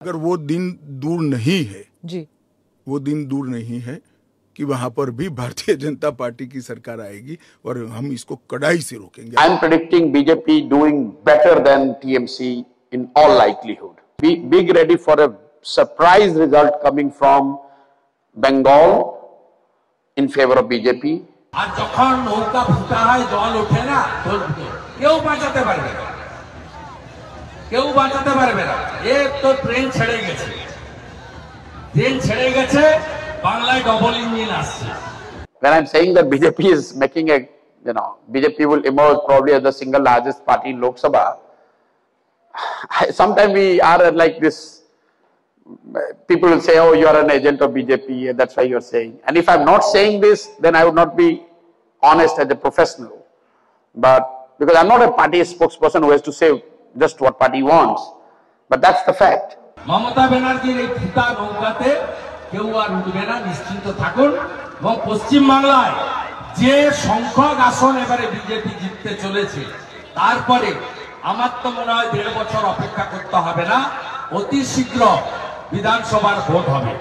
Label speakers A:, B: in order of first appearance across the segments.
A: अगर वो दिन दूर नहीं है
B: जी,
A: वो दिन दूर नहीं है कि वहां पर भी भारतीय जनता पार्टी की सरकार आएगी और हम इसको कड़ाई से रोकेंगे।
C: I am predicting BJP doing better than TMC in all likelihood. Be ready for a surprise result coming from Bengal in favor of BJP.
D: আর যখন নৌকা ফুটা হয় জল ওঠে না, কেউ বাঁচাতে পারবে না, কেউ বাঁচাতে পারবে না। এ তো ট্রেন ছেড়ে গেছে, ট্রেন ছেড়ে গেছে, বাংলায় ডবল ইঞ্জিন আসছে।
C: When I'm saying that BJP is making a, BJP will emerge probably as the single largest party in Lok Sabha, sometimes we are like this. People will say, oh, you are an agent of BJP, and that's why you're saying. And if I'm not saying this, then I would not be honest as a professional. But because I'm not a party spokesperson who has to say just what party wants. But that's the fact.
D: Mamata ব্যানার্জির এই ফুটা নৌকাতে কেউ আর উঠবে না, নিশ্চিন্ত থাকুন। এবং পশ্চিমবাংলায় যে সংখ্যক আসন এবারে বিজেপি জিততে চলেছে, তারপরে আমার তো মনে হয় 1.5 বছর অপেক্ষা করতে হবে না, অতি শীঘ্র বিধানসভার ভোট হবে।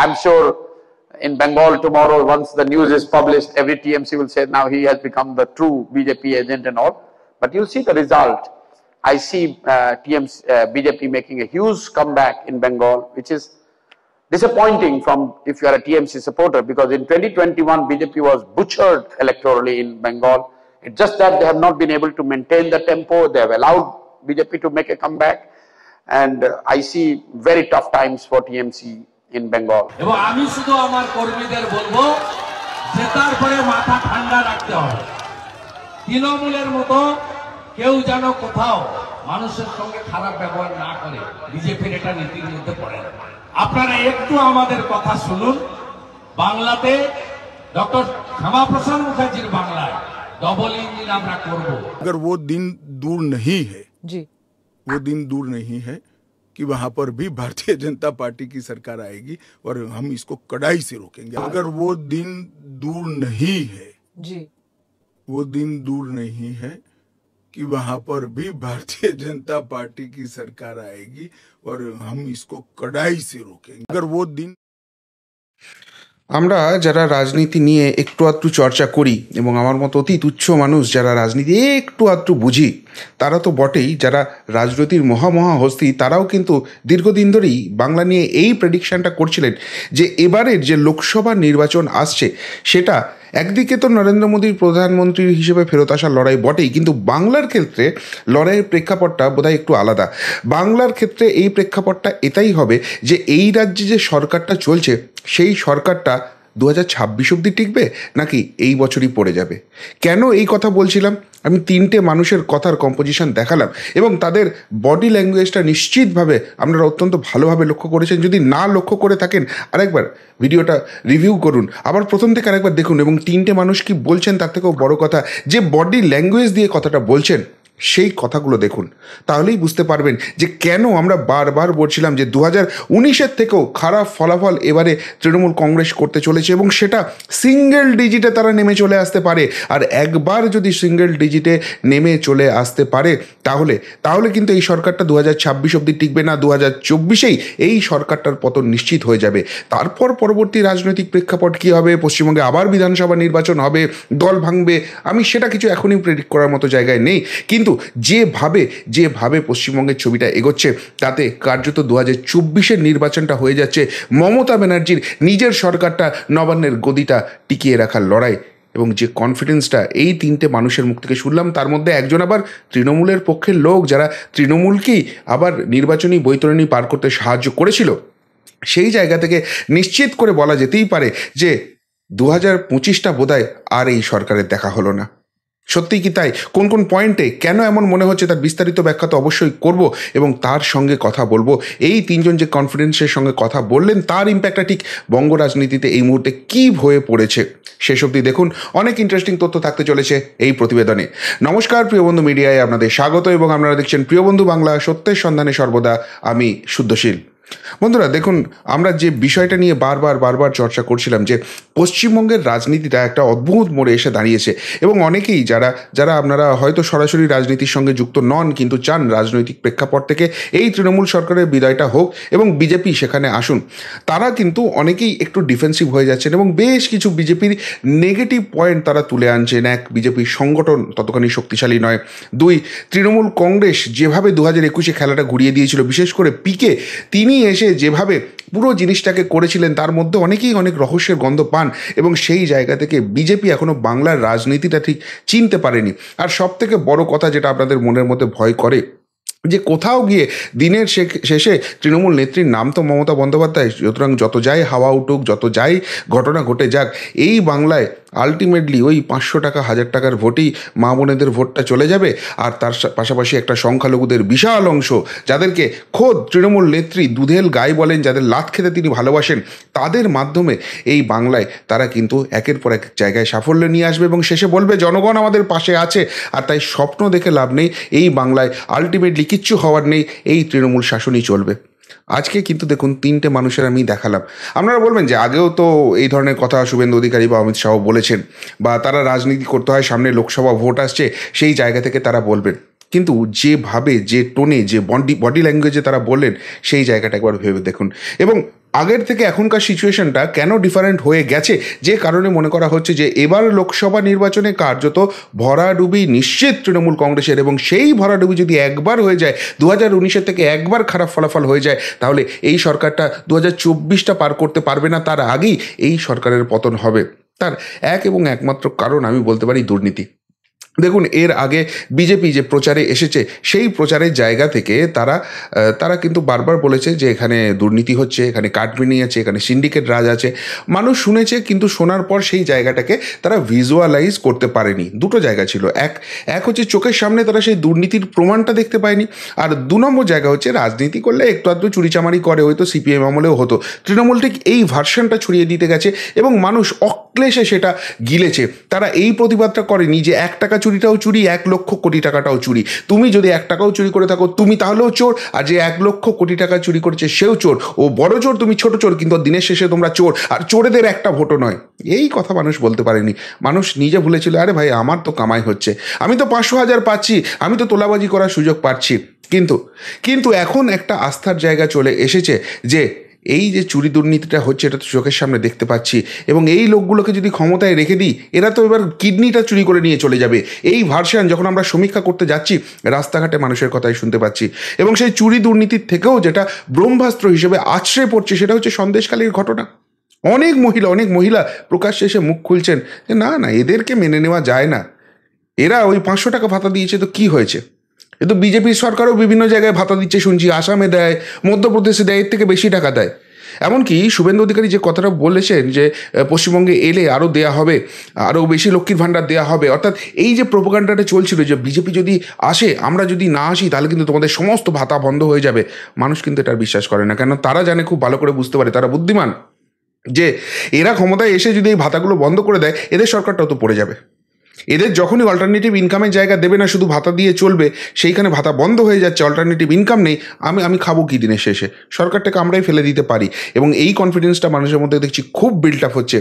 C: I'm sure in Bengal tomorrow, once the news is published, every TMC will say now he has become the true BJP agent and all. But you'll see the result. I see BJP making a huge comeback in Bengal, which is disappointing from if you are a TMC supporter, because in 2021 BJP was butchered electorally in Bengal. It's just that they have not been able to maintain the tempo. They have allowed BJP to make a comeback, and I see very tough times for TMC in Bengal.
D: এবং আমি শুধু আমার কর্মীদের বলবো, জেতার পরে মাথা ঠান্ডা রাখতে হবে। তৃণমূলের মতো কেউ যেন কোথাও মানুষের সঙ্গে খারাপ ব্যবহার না করে, বিজেপির এটা নীতির মধ্যে পড়ে না। আপনারা একটু আমাদের কথা শুনুন। বাংলাতে ডক্টর শ্যামাপ্রসাদ মুখার্জির বাংলায় ডবল ইঞ্জিন আমরা করব।
A: अगर वो दिन दूर नहीं है
B: जी,
A: वो दिन दूर नहीं है कि वहां पर भी भारतीय जनता पार्टी की सरकार आएगी और हम इसको कड़ाई से रोकेंगे। अगर वो दिन दूर नहीं है
B: जी,
A: वो दिन दूर नहीं है कि वहां पर भी भारतीय जनता पार्टी की सरकार आएगी और हम इसको कड़ाई से रोकेंगे। अगर वो दिन
E: আমরা যারা রাজনীতি নিয়ে একটু আধটু চর্চা করি এবং আমার মতো অতি তুচ্ছ মানুষ যারা রাজনীতি একটু আধটু বুঝি, তারা তো বটেই, যারা রাজনীতির মহা হস্তি তারাও কিন্তু দীর্ঘদিন ধরেই বাংলা নিয়ে এই প্রেডিকশানটা করছিলেন যে এবারের যে লোকসভা নির্বাচন আসছে সেটা একদিকে তো নরেন্দ্র মোদীর প্রধানমন্ত্রী হিসেবে ফেরত আসার লড়াই বটেই, কিন্তু বাংলার ক্ষেত্রে লড়াইয়ের প্রেক্ষাপটটা বোধহয় একটু আলাদা। বাংলার ক্ষেত্রে এই প্রেক্ষাপটটা এটাই হবে যে এই রাজ্যে যে সরকারটা চলছে সেই সরকারটা 2026 অবধি টিকবে নাকি এই বছরই পড়ে যাবে। কেন এই কথা বলছিলাম, আমি 3টে মানুষের কথার কম্পোজিশন দেখালাম এবং তাদের বডি ল্যাঙ্গুয়েজটা নিশ্চিতভাবে আপনারা অত্যন্ত ভালোভাবে লক্ষ্য করেছেন। যদি না লক্ষ্য করে থাকেন আরেকবার ভিডিওটা রিভিউ করুন, আবার প্রথম থেকে আরেকবার দেখুন এবং 3টে মানুষ কি বলছেন তার থেকেও বড় কথা যে বডি ল্যাঙ্গুয়েজ দিয়ে কথাটা বলছেন সেই কথাগুলো দেখুন, তাহলেই বুঝতে পারবেন যে কেন আমরা বারবার বলছিলাম যে 2019-এর থেকেও খারাপ ফলাফল এবারে তৃণমূল কংগ্রেস করতে চলেছে এবং সেটা সিঙ্গেল ডিজিটে তারা নেমে চলে আসতে পারে। আর একবার যদি সিঙ্গেল ডিজিটে নেমে চলে আসতে পারে তাহলে কিন্তু এই সরকারটা 2026 অবধি টিকবে না, 2024-এই এই সরকারটার পতন নিশ্চিত হয়ে যাবে। তারপর পরবর্তী রাজনৈতিক প্রেক্ষাপট কী হবে, পশ্চিমবঙ্গে আবার বিধানসভা নির্বাচন হবে, দল ভাঙবে, আমি সেটা কিছু এখনই প্রেডিক্ট করার মতো জায়গায় নেই। কিন্তু যেভাবে পশ্চিমবঙ্গের ছবিটা এগোচ্ছে তাতে কার্যত 2024-এর নির্বাচনটা হয়ে যাচ্ছে মমতা ব্যানার্জির নিজের সরকারটা নবান্নের গদিটা টিকিয়ে রাখার লড়াই। এবং যে কনফিডেন্সটা এই 3টে মানুষের মুখ থেকে শুনলাম, তার মধ্যে একজন আবার তৃণমূলের পক্ষের লোক, যারা তৃণমূলকেই আবার নির্বাচনী বৈতরণী পার করতে সাহায্য করেছিল, সেই জায়গা থেকে নিশ্চিত করে বলা যেতেই পারে যে 2025টা বোধহয় আর এই সরকারের দেখা হলো না। সত্যিই কি তাই? কোন কোন পয়েন্টে কেন এমন মনে হচ্ছে তার বিস্তারিত ব্যাখ্যা তো অবশ্যই করব এবং তার সঙ্গে কথা বলবো এই 3জন যে কনফিডেন্সের সঙ্গে কথা বললেন তার ইম্প্যাক্টটা ঠিক বঙ্গ রাজনীতিতে এই মুহূর্তে কী হয়ে পড়েছে শেষ অবধি দেখুন। অনেক ইন্টারেস্টিং তথ্য থাকতে চলেছে এই প্রতিবেদনে। নমস্কার প্রিয়বন্ধু মিডিয়ায় আপনাদের স্বাগত এবং আপনারা দেখছেন প্রিয়বন্ধু বাংলা, সত্যের সন্ধানে সর্বদা আমি শুদ্ধশীল। বন্ধুরা দেখুন, আমরা যে বিষয়টা নিয়ে বারবার চর্চা করছিলাম যে পশ্চিমবঙ্গের রাজনীতিটা একটা অদ্ভুত মোড়ে এসে দাঁড়িয়েছে, এবং অনেকেই যারা আপনারা হয়তো সরাসরি রাজনীতির সঙ্গে যুক্ত নন কিন্তু চান রাজনৈতিক প্রেক্ষাপট থেকে এই তৃণমূল সরকারের বিদায়টা হোক এবং বিজেপি সেখানে আসুন, তারা কিন্তু অনেকেই একটু ডিফেন্সিভ হয়ে যাচ্ছেন এবং বেশ কিছু বিজেপির নেগেটিভ পয়েন্ট তারা তুলে আনছেন। এক, বিজেপির সংগঠন ততখানি শক্তিশালী নয়। দুই, তৃণমূল কংগ্রেস যেভাবে 2021 খেলাটা ঘুরিয়ে দিয়েছিল, বিশেষ করে পিকে তিনি এসে যেভাবে পুরো জিনিসটাকে করেছিলেন তার মধ্যে অনেকেই অনেক রহস্যের গন্ধ পান, এবং সেই জায়গা থেকে বিজেপি এখনও বাংলার রাজনীতিটা ঠিক চিনতে পারেনি। আর সব থেকে বড় কথা যেটা আপনাদের মনের মধ্যে ভয় করে, যে কোথাও গিয়ে দিনের শেষে তৃণমূল নেত্রীর নাম তো মমতা বন্দ্যোপাধ্যায়, সুতরাং যত যাই হাওয়া উঠুক, যত যাই ঘটনা ঘটে যাক, এই বাংলায় আলটিমেটলি ওই 500 টাকা 1000 টাকার ভোটেই মা বোনেদের ভোটটা চলে যাবে। আর তার পাশাপাশি একটা সংখ্যালঘুদের বিশাল অংশ, যাদেরকে খোদ তৃণমূল নেত্রী দুধেল গাই বলেন, যাদের লাত খেতে তিনি ভালোবাসেন, তাদের মাধ্যমে এই বাংলায় তারা কিন্তু একের পর এক জায়গায় সাফল্য নিয়ে আসবে এবং শেষে বলবে জনগণ আমাদের পাশে আছে। আর তাই স্বপ্ন দেখে লাভ নেই, এই বাংলায় আলটিমেটলি কিচ্ছু হওয়ার নেই, এই তৃণমূল শাসনই চলবে। আজকে কিন্তু দেখুন 3টে মানুষের আমি দেখালাম। আপনারা বলবেন যে আগেও তো এই ধরনের কথা শুভেন্দু অধিকারী বা অমিত শাহ বলেছেন, বা তারা রাজনীতি করতে হয়, সামনে লোকসভা ভোট আসছে, সেই জায়গা থেকে তারা বলবেন, কিন্তু যেভাবে, যে টোনে, যে বডি ল্যাঙ্গুয়েজে তারা বললেন, সেই জায়গাটা একবার ভেবে দেখুন। এবং আগের থেকে এখনকার সিচুয়েশনটা কেন ডিফারেন্ট হয়ে গেছে, যে কারণে মনে করা হচ্ছে যে এবার লোকসভা নির্বাচনে কার্যত ভরাডুবি নিশ্চিত তৃণমূল কংগ্রেসের, এবং সেই ভরাডুবি যদি একবার হয়ে যায়, 2019-এর থেকে একবার খারাপ ফলাফল হয়ে যায়, তাহলে এই সরকারটা 2024টা পার করতে পারবে না, তার আগেই এই সরকারের পতন হবে। তার এক এবং একমাত্র কারণ আমি বলতে পারি দুর্নীতি। দেখুন, এর আগে বিজেপি যে প্রচারে এসেছে, সেই প্রচারের জায়গা থেকে তারা কিন্তু বারবার বলেছে যে এখানে দুর্নীতি হচ্ছে, এখানে কাটমিনি আছে, এখানে সিন্ডিকেট রাজ আছে। মানুষ শুনেছে, কিন্তু শোনার পর সেই জায়গাটাকে তারা ভিজুয়ালাইজ করতে পারেনি। দুটো জায়গা ছিল, এক হচ্ছে চোখের সামনে তারা সেই দুর্নীতির প্রমাণটা দেখতে পায়নি, আর 2 নম্বর জায়গা হচ্ছে রাজনীতি করলে একটু আধটু চুরিচামারি করে, হয়তো সিপিএম আমলেও হতো, তৃণমূল ঠিক এই ভার্সনটা ছড়িয়ে দিতে গেছে এবং মানুষ অক্লেশে সেটা গিলেছে। তারা এই প্রতিবাদটা করেনি যে 1 টাকা চুরিটাও চুরি, 1 লক্ষ কোটি টাকাটাও চুরি। তুমি যদি 1 টাকাও চুরি করে থাকো, তুমি তাহলেও চোর, আর যে 1 লক্ষ কোটি টাকা চুরি করেছে সেও চোর। ও বড় চোর, তুমি ছোট চোর, কিন্তু দিনের শেষে তোমরা চোর, আর চোরেদের একটা ভোটও নয়। এই কথা মানুষ বলতে পারেনি। মানুষ নিজে ভুলেছিল, আরে ভাই আমার তো কামাই হচ্ছে, আমি তো 500,000 পাচ্ছি, আমি তো তোলাবাজি করার সুযোগ পাচ্ছি। কিন্তু এখন একটা আস্থার জায়গা চলে এসেছে যে এই যে চুরি দুর্নীতিটা হচ্ছে, এটা তো চোখের সামনে দেখতে পাচ্ছি, এবং এই লোকগুলোকে যদি ক্ষমতায় রেখে দিই, এরা তো এবার কিডনিটা চুরি করে নিয়ে চলে যাবে। এই ভার্সন যখন আমরা সমীক্ষা করতে যাচ্ছি, রাস্তাঘাটে মানুষের কথাই শুনতে পাচ্ছি। এবং সেই চুরি দুর্নীতির থেকেও যেটা ব্রহ্মাস্ত্র হিসেবে আছড়ে পড়ছে, সেটা হচ্ছে সন্দেশখালীর ঘটনা। অনেক মহিলা প্রকাশ্যে এসে মুখ খুলছেন যে না এদেরকে মেনে নেওয়া যায় না, এরা ওই 500 টাকা ভাতা দিয়েছে তো কি হয়েছে, এ তো বিজেপির সরকারও বিভিন্ন জায়গায় ভাতা দিচ্ছে শুনছি, আসামে দেয়, মধ্যপ্রদেশে দেয়, এর থেকে বেশি টাকা দেয়। এমনকি শুভেন্দু অধিকারী যে কথাটা বলেছেন যে পশ্চিমবঙ্গে এলে আরও দেয়া হবে, আরও বেশি লক্ষ্মীর ভাণ্ডার দেওয়া হবে, অর্থাৎ এই যে প্রোপাগান্ডাটা চলছিল যে বিজেপি যদি আসে, আমরা যদি না আসি, তাহলে কিন্তু তোমাদের সমস্ত ভাতা বন্ধ হয়ে যাবে, মানুষ কিন্তু এটা বিশ্বাস করে না। কেন? তারা জানে, খুব ভালো করে বুঝতে পারে, তারা বুদ্ধিমান, যে এরা ক্ষমতায় এসে যদি এই ভাতাগুলো বন্ধ করে দেয়, এদের সরকারটাও তো পড়ে যাবে। এদের যখনই অল্টারনেটিভ ইনকামের জায়গা দেবে না, শুধু ভাতা দিয়ে চলবে, সেইখানে ভাতা বন্ধ হয়ে যাচ্ছে, অল্টারনেটিভ ইনকাম নেই, আমি খাবো কি দিনের শেষে? সরকারটাকে আমরাই ফেলে দিতে পারি। এবং এই কনফিডেন্সটা মানুষের মধ্যে দেখছি খুব বিল্ড আপ হচ্ছে,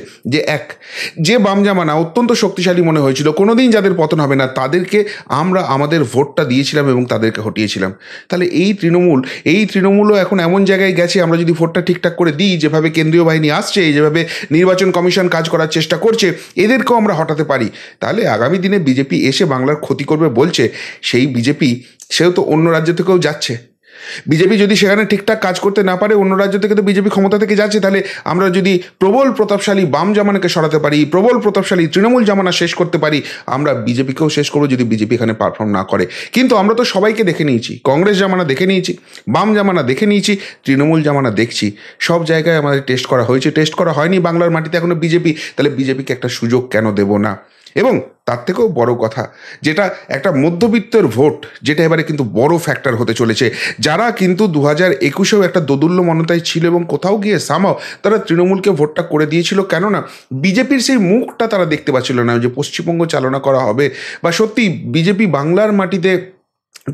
E: যে বাম জামানা অত্যন্ত শক্তিশালী মনে হয়েছিল, কোনোদিন যাদের পতন হবে না, তাদেরকে আমরা আমাদের ভোটটা দিয়েছিলাম এবং তাদেরকে হটিয়েছিলাম। তাহলে এই তৃণমূলও এখন এমন জায়গায় গেছে, আমরা যদি ভোটটা ঠিকঠাক করে দিই, যেভাবে কেন্দ্রীয় বাহিনী আসছে, যেভাবে নির্বাচন কমিশন কাজ করার চেষ্টা করছে, এদেরকেও আমরা হটাতে পারি। তাহলে আগামী দিনে বিজেপি এসে বাংলার ক্ষতি করবে বলছে, সেই বিজেপি সেও তো অন্য রাজ্য থেকেও যাচ্ছে। বিজেপি যদি সেখানে ঠিকঠাক কাজ করতে না পারে, অন্য রাজ্য থেকে তো বিজেপি ক্ষমতা থেকে যাচ্ছে, তাহলে আমরা যদি প্রবল প্রতাপশালী বাম জামানাকে সরাতে পারি, প্রবল প্রতাপশালী তৃণমূল জামানা শেষ করতে পারি, আমরা বিজেপিকেও শেষ করবো যদি বিজেপি এখানে পারফর্ম না করে। কিন্তু আমরা তো সবাইকে দেখে নিয়েছি, কংগ্রেস জামানা দেখে নিয়েছি, বাম জামানা দেখে নিয়েছি, তৃণমূল জামানা দেখছি, সব জায়গায় আমাদের টেস্ট করা হয়েছে। টেস্ট করা হয়নি বাংলার মাটিতে এখনো বিজেপি, তাহলে বিজেপিকে একটা সুযোগ কেন দেব না? এবং তার থেকেও বড় কথা, যেটা একটা মধ্যবিত্তের ভোট, যেটা এবারে কিন্তু বড় ফ্যাক্টর হতে চলেছে, যারা কিন্তু 2021-এও একটা দোদুল্য মনতায় ছিল এবং কোথাও গিয়ে সামাও তারা তৃণমূলকে ভোটটা করে দিয়েছিল, কেননা বিজেপির সেই মুখটা তারা দেখতে পাচ্ছিল না যে পশ্চিমবঙ্গ চালনা করা হবে, বা সত্যি বিজেপি বাংলার মাটিতে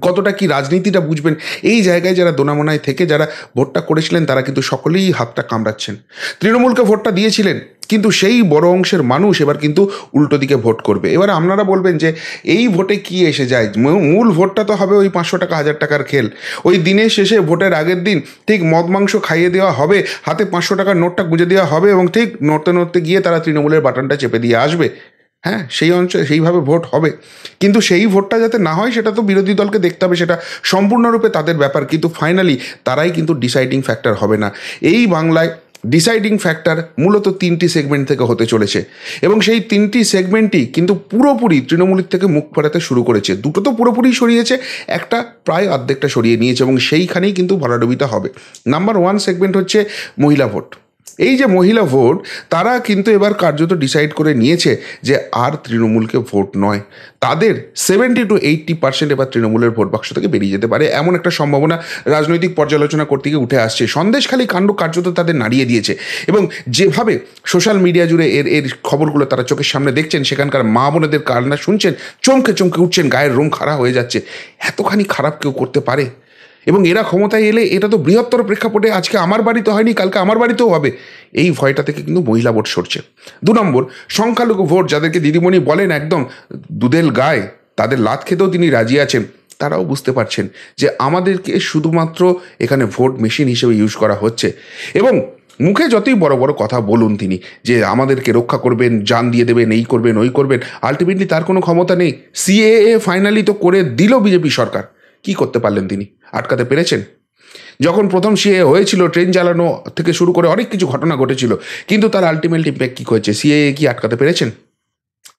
E: কতটা কি রাজনীতিটা বুঝবেন, এই জায়গায় যারা দোনামোনায় থেকে যারা ভোটটা করেছিলেন তারা কিন্তু সকলেই হাতটা কামড়াচ্ছেন। তৃণমূলকে ভোটটা দিয়েছিলেন, কিন্তু সেই বড় অংশের মানুষ এবার কিন্তু উল্টো দিকে ভোট করবে। এবার আপনারা বলবেন যে এই ভোটে কি এসে যায়, মূল ভোটটা তো হবে ওই 500 টাকা 1000 টাকার খেল। ওই দিনের শেষে ভোটের আগের দিন ঠিক মদ মাংস খাইয়ে দেওয়া হবে, হাতে 500 টাকার নোটটা গুঁজে দেওয়া হবে এবং ঠিক নড়তে নড়তে গিয়ে তারা তৃণমূলের বাটনটা চেপে দিয়ে আসবে। হ্যাঁ, সেই অঞ্চলে সেইভাবে ভোট হবে, কিন্তু সেই ভোটটা যাতে না হয় সেটা তো বিরোধী দলকে দেখতে হবে, সেটা সম্পূর্ণরূপে তাদের ব্যাপার, কিন্তু ফাইনালি তারাই কিন্তু ডিসাইডিং ফ্যাক্টর হবে না। এই বাংলায় ডিসাইডিং ফ্যাক্টর মূলত 3টি সেগমেন্ট থেকে হতে চলেছে এবং সেই 3টি সেগমেন্টই কিন্তু পুরোপুরি তৃণমূলের থেকে মুখ ফেরাতে শুরু করেছে। দুটো তো পুরোপুরি সরিয়েছে, একটা প্রায় অর্ধেকটা সরিয়ে নিয়েছে এবং সেইখানেই কিন্তু ভরাডুবিটা হবে। নাম্বার 1 সেগমেন্ট হচ্ছে মহিলা ভোট। এই যে মহিলা ভোট, তারা কিন্তু এবার কার্যত ডিসাইড করে নিয়েছে যে আর তৃণমূলকে ভোট নয়, তাদের 70 to 80% এবার তৃণমূলের ভোট বাক্স থেকে বেরিয়ে যেতে পারে, এমন একটা সম্ভাবনা রাজনৈতিক পর্যালোচনা করতে গিয়ে উঠে আসছে। সন্দেশখালী কাণ্ড কার্যত তাদের নাড়িয়ে দিয়েছে এবং যেভাবে সোশ্যাল মিডিয়া জুড়ে এর খবরগুলো তারা চোখের সামনে দেখছেন, সেখানকার মা বোনেদের কান্না শুনছেন, চমকে চমকে উঠছেন, গায়ের রোম খাড়া হয়ে যাচ্ছে। এতখানি খারাপ কেউ করতে পারে? এবং এরা ক্ষমতায় এলে এটা তো বৃহত্তর প্রেক্ষাপটে আজকে আমার বাড়িতে হয়নি, কালকে আমার বাড়িতেও হবে, এই ভয়টা থেকে কিন্তু মহিলা ভোট সরছে। 2 নম্বর, সংখ্যালঘু ভোট, যাদেরকে দিদিমণি বলেন একদম দুধেল গায়ে, তাদের লাত খেতেও তিনি রাজি আছেন। তারাও বুঝতে পারছেন যে আমাদেরকে শুধুমাত্র এখানে ভোট মেশিন হিসেবে ইউজ করা হচ্ছে এবং মুখে যতই বড় বড় কথা বলুন তিনি যে আমাদেরকে রক্ষা করবেন, জান দিয়ে দেবেন, এই করবেন ওই করবেন, আলটিমেটলি তার কোনো ক্ষমতা নেই। সিএএ ফাইনালি তো করে দিল বিজেপি সরকার, কি করতে পারলেন তিনি? আটকাতে পেরেছেন? যখন প্রথম সিএএ হয়েছিল, ট্রেন চালানো থেকে শুরু করে অনেক কিছু ঘটনা ঘটেছিল, কিন্তু তার আলটিমেট ইম্প্যাক্ট কী হয়েছে? সিএএ কি আটকাতে পেরেছেন?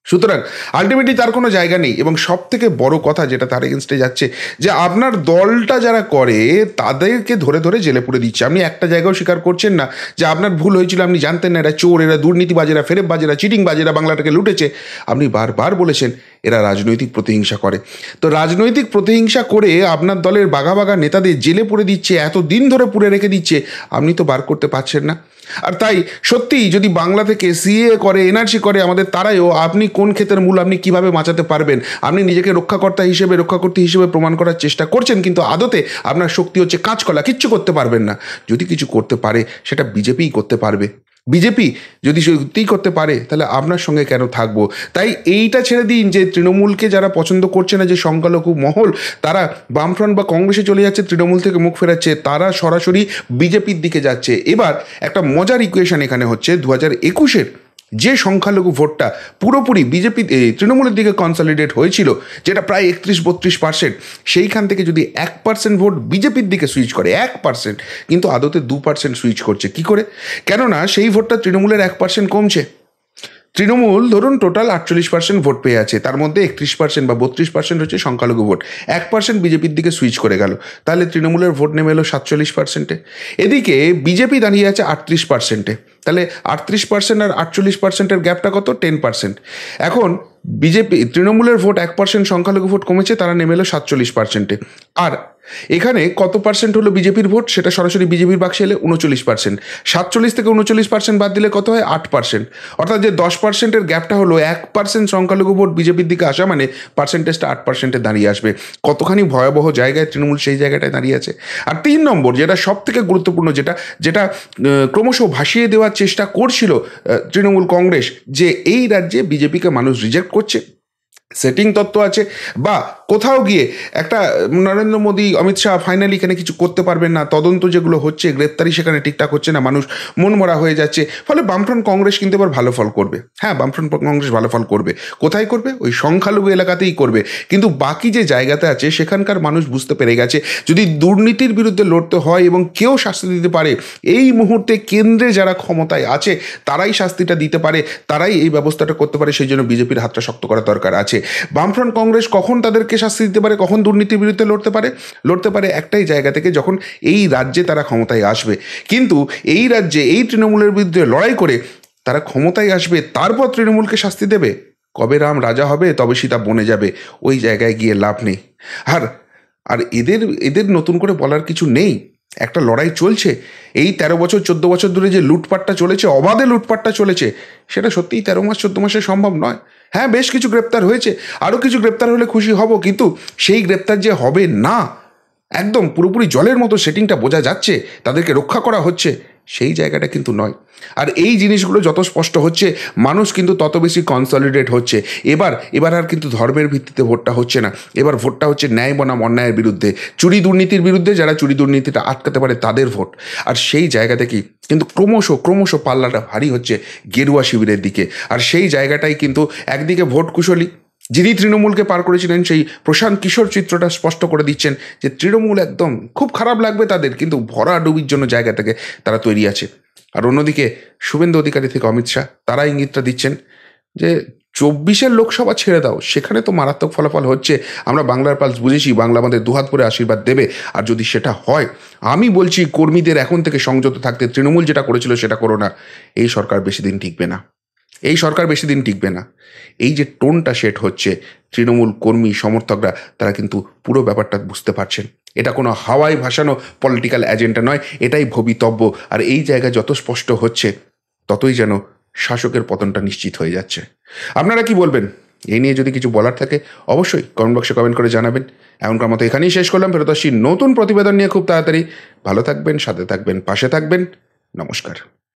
E: সুতরাং আলটিমেটলি তার কোনো জায়গা নেই। এবং সব থেকে বড় কথা যেটা তার এগেনস্টে যাচ্ছে, যে আপনার দলটা যারা করে তাদেরকে ধরে ধরে জেলে পুরে দিচ্ছে। আপনি একটা জায়গাও স্বীকার করছেন না যে আপনার ভুল হয়েছিল, আপনি জানতেন না এরা চোর, এরা দুর্নীতিবাজেরা, ফেরেববাজেরা, চিটিংবাজেরা, বাংলাটাকে লুটেছে। আপনি বারবার বলেছেন এরা রাজনৈতিক প্রতিহিংসা করে। তো রাজনৈতিক প্রতিহিংসা করে আপনার দলের বাঘা বাঘা নেতাদের জেলে পুরে দিচ্ছে, এত দিন ধরে পুরে রেখে দিচ্ছে, আপনি তো বার করতে পারছেন না। আর তাই সত্যিই যদি বাংলা থেকে সিএ করে, এনআরসি করে আমাদের তারাইও, আপনি কোন ক্ষেতের মূল আপনি কিভাবে বাঁচাতে পারবেন? আপনি নিজেকে রক্ষাকর্তা হিসেবে, রক্ষাকর্ত্রী হিসেবে প্রমাণ করার চেষ্টা করছেন, কিন্তু আদতে আপনার শক্তি হচ্ছে কাঁচকলা, কিচ্ছু করতে পারবেন না। যদি কিছু করতে পারে সেটা বিজেপিই করতে পারবে। বিজেপি যদি সত্যিই করতে পারে তাহলে আপনার সঙ্গে কেন থাকবো? তাই এইটা ছেড়ে দিন যে তৃণমূলকে যারা পছন্দ করছে না, যে সংখ্যালঘু মহল, তারা বামফ্রন্ট বা কংগ্রেসে চলে যাচ্ছে, তৃণমূল থেকে মুখ ফেরাচ্ছে, তারা সরাসরি বিজেপির দিকে যাচ্ছে। এবার একটা মজার ইকুয়েশন এখানে হচ্ছে, 2021-এর যে সংখ্যালঘু ভোটটা পুরোপুরি বিজেপি তৃণমূলের দিকে কনসলিডেট হয়েছিল, যেটা প্রায় 31-32%, সেইখান থেকে যদি 1% ভোট বিজেপির দিকে সুইচ করে, 1%, কিন্তু আদতে 2% সুইচ করছে। কি করে? কেননা সেই ভোটটা তৃণমূলের 1% কমছে। তৃণমূল ধরুন টোটাল 48% ভোট পেয়ে আছে, তার মধ্যে 31% বা 32% হচ্ছে সংখ্যালঘু ভোট, 1% বিজেপির দিকে সুইচ করে গেল, তাহলে তৃণমূলের ভোট নেমে এলো 47%-এ। এদিকে বিজেপি দাঁড়িয়ে আছে 38%-এ, তাহলে 38% আর 48%-এর গ্যাপটা কত? 10%। এখন তৃণমূলের ভোট 1%, সংখ্যালঘু ভোট কমেছে, তারা নেমে এলো 47%-এ। আর এখানে কত পার্সেন্ট হলো বিজেপির ভোট? সেটা সরাসরি বিজেপির বাক্সে এলে 39%। 47 থেকে 39% বাদ দিলে কত হয়? 8%। অর্থাৎ যে 10%-এর গ্যাপটা হলো, 1% সংখ্যালঘু ভোট বিজেপির দিকে আসা মানে পার্সেন্টেজটা 8%-এ দাঁড়িয়ে আসবে। কতখানি ভয়াবহ জায়গায় তৃণমূল সেই জায়গাটায় দাঁড়িয়ে আছে। আর 3 নম্বর, যেটা সব থেকে গুরুত্বপূর্ণ, যেটা ক্রমশ ভাসিয়ে দেওয়ার চেষ্টা করছিল তৃণমূল কংগ্রেস, যে এই রাজ্যে বিজেপিকে মানুষ রিজেক্ট করছে, সেটিং তত্ত্ব আছে, বা কোথাও গিয়ে একটা নরেন্দ্র মোদী, অমিত শাহ ফাইনালি এখানে কিছু করতে পারবেন না, তদন্ত যেগুলো হচ্ছে, গ্রেপ্তারি সেখানে ঠিকঠাক হচ্ছে না, মানুষ মনমরা হয়ে যাচ্ছে, ফলে বামফ্রন্ট কংগ্রেস কিন্তু এবার ভালো ফল করবে। হ্যাঁ, বামফ্রন্ট কংগ্রেস ভালো ফল করবে। কোথায় করবে? ওই সংখ্যালঘু এলাকাতেই করবে। কিন্তু বাকি যে জায়গাতে আছে সেখানকার মানুষ বুঝতে পেরে গেছে, যদি দুর্নীতির বিরুদ্ধে লড়তে হয় এবং কেউ শাস্তি দিতে পারে, এই মুহূর্তে কেন্দ্রে যারা ক্ষমতায় আছে তারাই শাস্তিটা দিতে পারে, তারাই এই ব্যবস্থাটা করতে পারে। সেই জন্য বিজেপির হাতটা শক্ত করা দরকার আছে। বামফ্রন্ট কংগ্রেস কখন তাদেরকে শাস্তি দিতে পারে, কখন দুর্নীতির বিরুদ্ধে লড়তে পারে একটাই জায়গা থেকে, যখন এই রাজ্যে তারা ক্ষমতায় আসবে। কিন্তু এই রাজ্যে এই তৃণমূলের বিরুদ্ধে লড়াই করে তারা ক্ষমতায় আসবে, তারপর তৃণমূলকে শাস্তি দেবে। কবে রাম রাজা হবে তবে সীতা বনে যাবে, ওই জায়গায় গিয়ে লাভ নেই। আর এদের নতুন করে বলার কিছু নেই। একটা লড়াই চলছে, এই 13 বছর 14 বছর ধরে যে লুটপাটটা চলেছে, অবাধে লুটপাটটা চলেছে, সেটা সত্যিই 13 মাস 14 মাসে সম্ভব নয়। হ্যাঁ, বেশ কিছু গ্রেপ্তার হয়েছে, আরও কিছু গ্রেপ্তার হলে খুশি হব, কিন্তু সেই গ্রেপ্তার যে হবে না, একদম পুরোপুরি জলের মতো সেটিংটা বোঝা যাচ্ছে, তাদেরকে রক্ষা করা হচ্ছে, সেই জায়গাটা কিন্তু নয়। আর এই জিনিসগুলো যত স্পষ্ট হচ্ছে, মানুষ কিন্তু তত বেশি কনসলিডেট হচ্ছে। এবার আর কিন্তু ধর্মের ভিত্তিতে ভোটটা হচ্ছে না, এবার ভোটটা হচ্ছে ন্যায় বনাম অন্যায়ের বিরুদ্ধে, চুরি দুর্নীতির বিরুদ্ধে, যারা চুরি দুর্নীতিটা আটকাতে পারে তাদের ভোট। আর সেই জায়গা থেকেই কিন্তু ক্রমশ পাল্লাটা ভারী হচ্ছে গেরুয়া শিবিরের দিকে। আর সেই জায়গাটাই কিন্তু একদিকে ভোট কুশলী যিনি তৃণমূলকে পার করেছিলেন, সেই প্রশান্ত কিশোর চিত্রটা স্পষ্ট করে দিচ্ছেন যে তৃণমূল একদম খুব খারাপ লাগবে তাদের, কিন্তু ভরাডুবির জন্য জায়গা থেকে তারা তৈরি আছে। আর অন্যদিকে শুভেন্দু অধিকারী থেকে অমিত শাহ, তারা ইঙ্গিতটা দিচ্ছেন যে 24-এর লোকসভা ছেড়ে দাও, সেখানে তো মারাত্মক ফলাফল হচ্ছে, আমরা বাংলার পালস বুঝেছি, বাংলা আমাদের দুহাত ভরে আশীর্বাদ দেবে। আর যদি সেটা হয়, আমি বলছি কর্মীদের এখন থেকে সংযত থাকতে, তৃণমূল যেটা করেছিল সেটা করো না। এই সরকার বেশি দিন টিকবে না, এই সরকার বেশি দিন টিকবে না। এই যে টোনটা সেট হচ্ছে, তৃণমূল কর্মী সমর্থকরা তারা কিন্তু পুরো ব্যাপারটা বুঝতে পারছেন। এটা কোনো হাওয়ায় ভাসানো পলিটিক্যাল এজেন্ডা নয়, এটাই ভবিতব্য। আর এই জায়গায় যত স্পষ্ট হচ্ছে, ততই যেন শাসকের পতনটা নিশ্চিত হয়ে যাচ্ছে। আপনারা কি বলবেন? এই নিয়ে যদি কিছু বলার থাকে অবশ্যই কমেন্ট বক্সে কমেন্ট করে জানাবেন। এমনকার মতো এখানেই শেষ করলাম, ফেরত আসছি নতুন প্রতিবেদন নিয়ে খুব তাড়াতাড়ি। ভালো থাকবেন, সাথে থাকবেন, পাশে থাকবেন। নমস্কার।